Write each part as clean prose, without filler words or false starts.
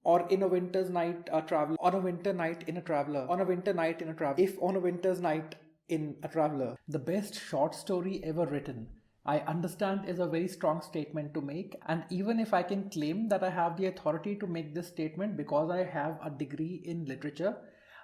Or in a winter's night a traveler, on a winter night in a traveler, on a winter night in a traveler, if on a winter's night in a traveler. The best short story ever written, I understand, is a very strong statement to make, and even if I can claim that I have the authority to make this statement because I have a degree in literature,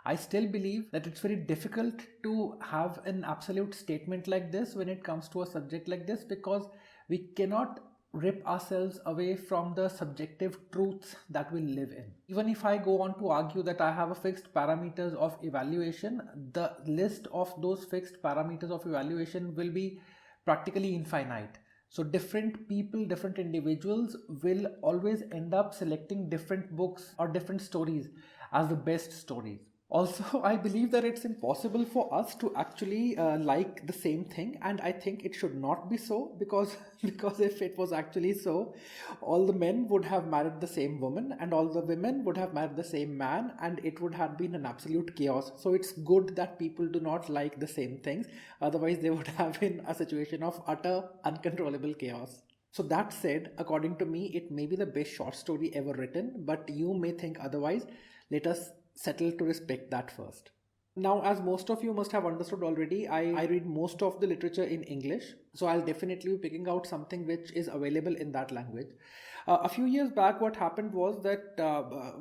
I still believe that it's very difficult to have an absolute statement like this when it comes to a subject like this, because we cannot rip ourselves away from the subjective truths that we live in. Even if I go on to argue that I have a fixed parameters of evaluation, the list of those fixed parameters of evaluation will be practically infinite. So different people, different individuals will always end up selecting different books or different stories as the best stories. Also, I believe that it's impossible for us to actually like the same thing, and I think it should not be so, because because if it was actually so, all the men would have married the same woman and all the women would have married the same man, and it would have been an absolute chaos. So it's good that people do not like the same things, otherwise they would have been a situation of utter uncontrollable chaos. So that said, according to me, it may be the best short story ever written, but you may think otherwise. Let us settle to respect that first. Now, as most of you must have understood already, I read most of the literature in English, so I'll definitely be picking out something which is available in that language. A few years back, what happened was that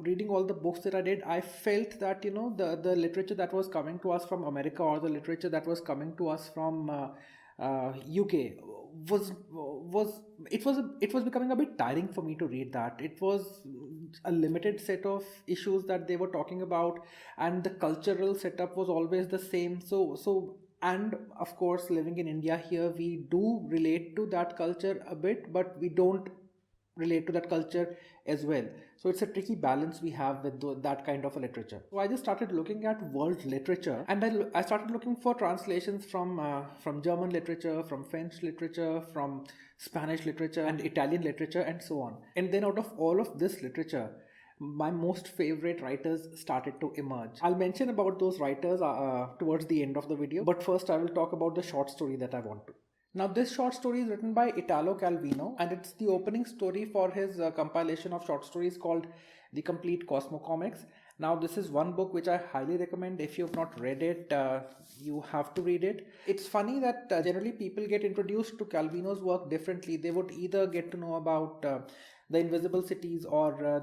reading all the books that I did, I felt that the literature that was coming to us from America, or the literature that was coming to us from UK, was becoming a bit tiring for me to read that. It was a limited set of issues that they were talking about, and the cultural setup was always the same. And of course, living in India here, we do relate to that culture a bit, but we don't relate to that culture as well. So it's a tricky balance we have with that kind of a literature. So I just started looking at world literature, and I started looking for translations from German literature, from French literature, from Spanish literature, and Italian literature, and so on. And then out of all of this literature, my most favorite writers started to emerge. I'll mention about those writers towards the end of the video, but first I will talk about the short story that I want to. Now, this short story is written by Italo Calvino, and it's the opening story for his compilation of short stories called The Complete Cosmo Comics. Now, this is one book which I highly recommend. If you have not read it, you have to read it. It's funny that generally people get introduced to Calvino's work differently. They would either get to know about the Invisible Cities, or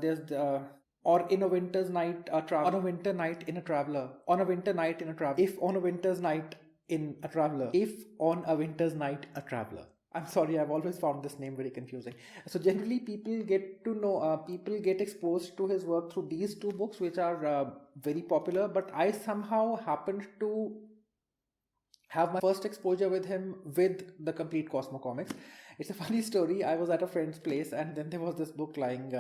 or in a winter's night, on a winter night in a traveler, on a winter night in a traveler, if on a winter's night in a traveler, if on a winter's night a traveler. I'm sorry, I've always found this name very confusing. So generally people get to know, people get exposed to his work through these two books, which are very popular, but I somehow happened to have my first exposure with him with The Complete Cosmo Comics. It's a funny story. I was at a friend's place, and then there was this book lying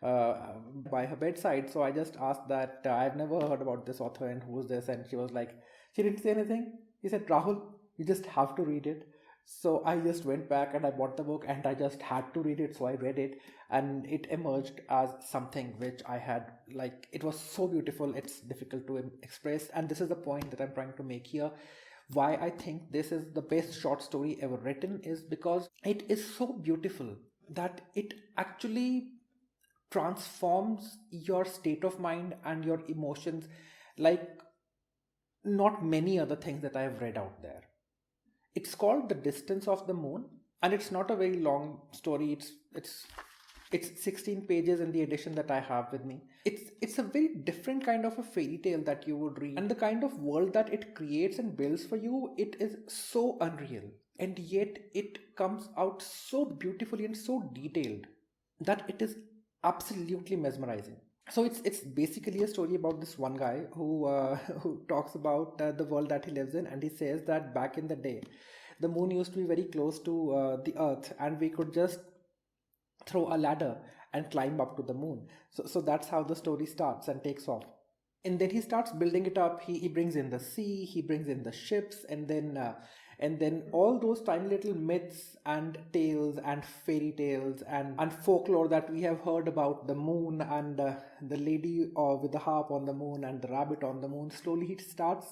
by her bedside. So I just asked that I've never heard about this author and who's this, and she was like, she didn't say anything. He said, Rahul, you just have to read it. So I just went back and I bought the book, and I just had to read it. So I read it, and it emerged as something which I had, like, it was so beautiful, it's difficult to express. And this is the point that I'm trying to make here. Why I think this is the best short story ever written is because it is so beautiful that it actually transforms your state of mind and your emotions like not many other things that I have read out there. It's called The Distance of the Moon, and it's not a very long story. It's 16 pages in the edition that I have with me. It's a very different kind of a fairy tale that you would read, and the kind of world that it creates and builds for you, it is so unreal, and yet it comes out so beautifully and so detailed that it is absolutely mesmerizing. So it's basically a story about this one guy who who talks about the world that he lives in, and he says that back in the day, the moon used to be very close to the earth, and we could just throw a ladder and climb up to the moon. So that's how the story starts and takes off. And then he starts building it up. He brings in the sea, he brings in the ships, and then all those tiny little myths and tales and fairy tales and folklore that we have heard about the moon, and the lady with the harp on the moon and the rabbit on the moon. Slowly he starts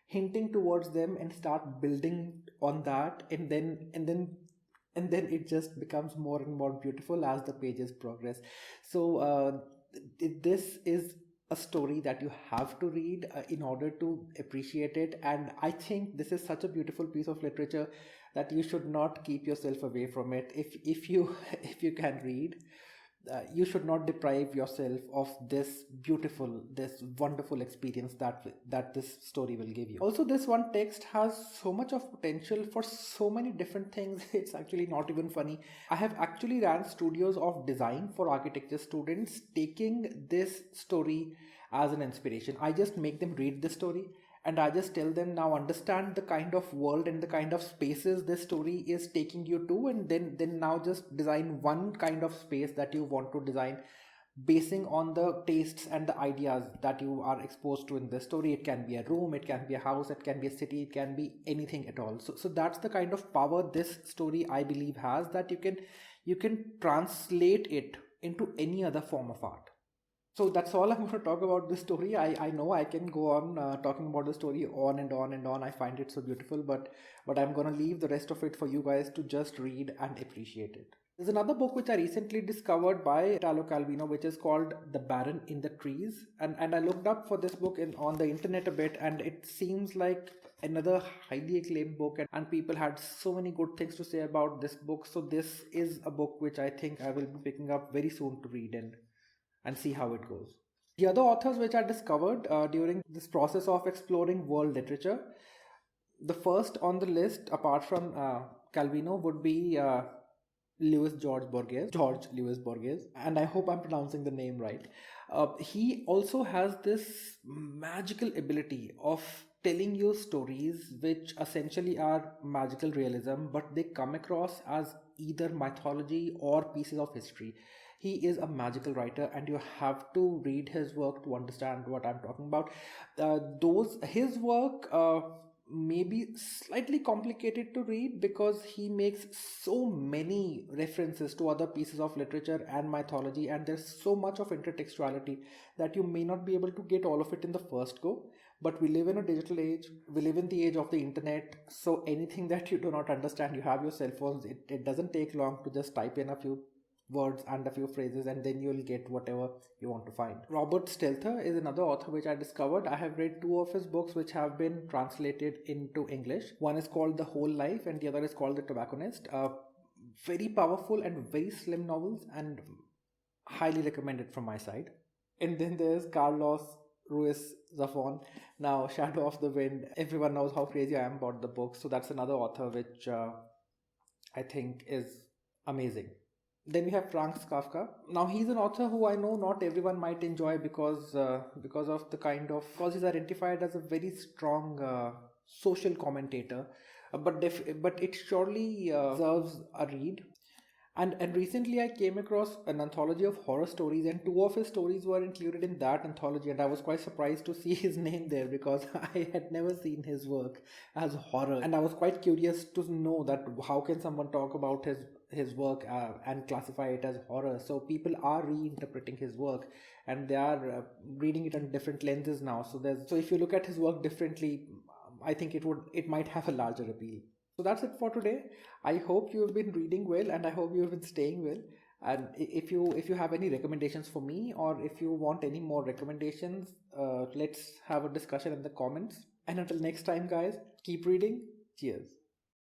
hinting towards them and start building on that, and then it just becomes more and more beautiful as the pages progress. So this is a story that you have to read in order to appreciate it. And I think this is such a beautiful piece of literature that you should not keep yourself away from it. If you if you can read, you should not deprive yourself of this wonderful experience that this story will give you. Also, this one text has so much of potential for so many different things. It's actually not even funny. I have actually ran studios of design for architecture students, taking this story as an inspiration. I just make them read this story, and I just tell them, now understand the kind of world and the kind of spaces this story is taking you to, and then now just design one kind of space that you want to design, basing on the tastes and the ideas that you are exposed to in this story. It can be a room, it can be a house, it can be a city, it can be anything at all. So that's the kind of power this story, I believe, has, that you can translate it into any other form of art. So that's all I'm going to talk about this story. I know I can go on talking about the story on and on and on. I find it so beautiful, but I'm going to leave the rest of it for you guys to just read and appreciate it. There's another book which I recently discovered by Italo Calvino, which is called The Baron in the Trees. And I looked up for this book on the internet a bit, and it seems like another highly acclaimed book, and people had so many good things to say about this book. So this is a book which I think I will be picking up very soon to read and see how it goes. The other authors which I discovered during this process of exploring world literature, the first on the list, apart from Calvino, would be George Louis Borges, and I hope I'm pronouncing the name right. He also has this magical ability of telling you stories which essentially are magical realism, but they come across as either mythology or pieces of history. He is a magical writer, and you have to read his work to understand what I'm talking about. Those his work may be slightly complicated to read because he makes so many references to other pieces of literature and mythology, and there's so much of intertextuality that you may not be able to get all of it in the first go. But we live in a digital age, we live in the age of the internet, so anything that you do not understand, you have your cell phones. It doesn't take long to just type in a few words and a few phrases, and then you'll get whatever you want to find. Robert Stelter is another author which I discovered. I have read two of his books which have been translated into English. One is called The Whole Life, and the other is called The Tobacconist. Very powerful and very slim novels, and highly recommended from my side. And then there's Carlos Ruiz Zafón. Now, Shadow of the Wind, everyone knows how crazy I am about the book, so that's another author which I think is amazing. Then we have Franz Kafka. Now, he's an author who I know not everyone might enjoy because of the because he's identified as a very strong social commentator, but it surely deserves a read. And recently I came across an anthology of horror stories, and two of his stories were included in that anthology, and I was quite surprised to see his name there because I had never seen his work as horror, and I was quite curious to know that how can someone talk about his work and classify it as horror. So people are reinterpreting his work, and they are reading it on different lenses now. So if you look at his work differently, I think it might have a larger appeal. So that's it for today. I hope you have been reading well, and I hope you have been staying well. And if you have any recommendations for me, or if you want any more recommendations, let's have a discussion in the comments. And until next time, guys, keep reading. Cheers.